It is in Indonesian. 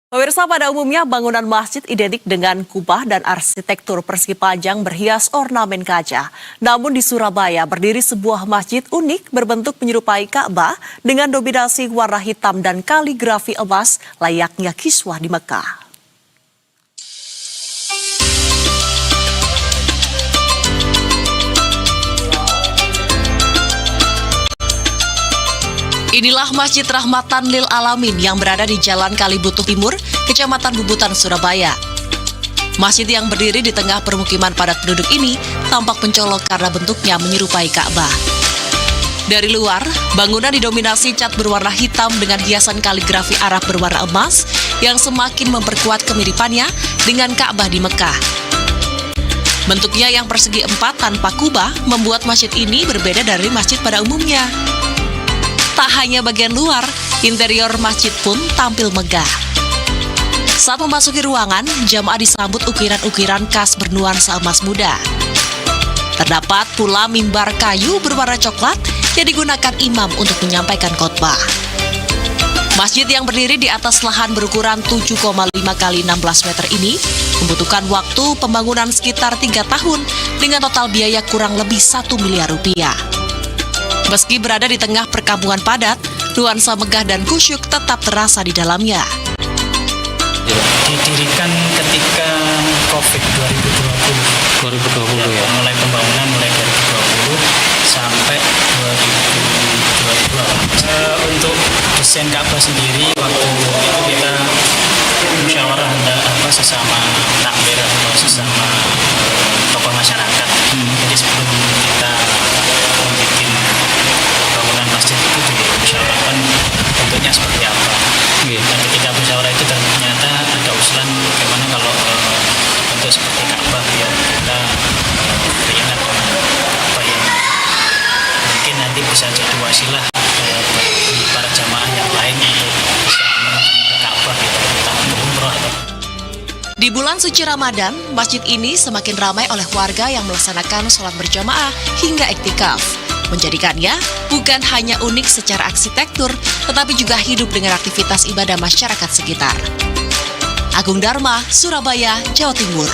Pemirsa, pada umumnya bangunan masjid identik dengan kubah dan arsitektur persegi panjang berhias ornamen kaca. Namun di Surabaya berdiri sebuah masjid unik berbentuk menyerupai Ka'bah dengan dominasi warna hitam dan kaligrafi emas layaknya kiswah di Mekah. Inilah Masjid Rahmatan Lil Alamin yang berada di Jalan Kalibutuh Timur, Kecamatan Bubutan, Surabaya. Masjid yang berdiri di tengah permukiman padat penduduk ini tampak mencolok karena bentuknya menyerupai Ka'bah. Dari luar, bangunan didominasi cat berwarna hitam dengan hiasan kaligrafi Arab berwarna emas yang semakin memperkuat kemiripannya dengan Ka'bah di Mekah. Bentuknya yang persegi empat tanpa kubah membuat masjid ini berbeda dari masjid pada umumnya. Tak hanya bagian luar, interior masjid pun tampil megah. Saat memasuki ruangan, jamaah disambut ukiran-ukiran khas bernuansa emas muda. Terdapat pula mimbar kayu berwarna coklat yang digunakan imam untuk menyampaikan khotbah. Masjid yang berdiri di atas lahan berukuran 7,5 kali 16 meter ini membutuhkan waktu pembangunan sekitar 3 tahun dengan total biaya kurang lebih 1 miliar rupiah. Meski berada di tengah perkampungan padat, nuansa megah dan kusyuk tetap terasa di dalamnya. Didirikan ketika COVID 2020 ya. Mulai pembangunan mulai 2020 sampai 2022. Untuk desain Ka'bah sendiri waktu itu kita musyawarah sesama takmir atau sesama tokoh masyarakat. Jadi sebelum kita membuat bangunan masjid itu dimusyawarahkan bentuknya seperti apa. Dan ketika musyawarah itu ternyata ada usulan bagaimana kalau bentuk seperti Ka'bah biar kita beringat apa yang mungkin nanti bisa jadi wasilah bagi para jamaah yang lain untuk bisa menuju ke Ka'bah gitu, entah untuk umroh atau. Di bulan suci Ramadan, masjid ini semakin ramai oleh warga yang melaksanakan sholat berjamaah hingga iktikaf, menjadikannya bukan hanya unik secara arsitektur, tetapi juga hidup dengan aktivitas ibadah masyarakat sekitar. Agung Dharma, Surabaya, Jawa Timur.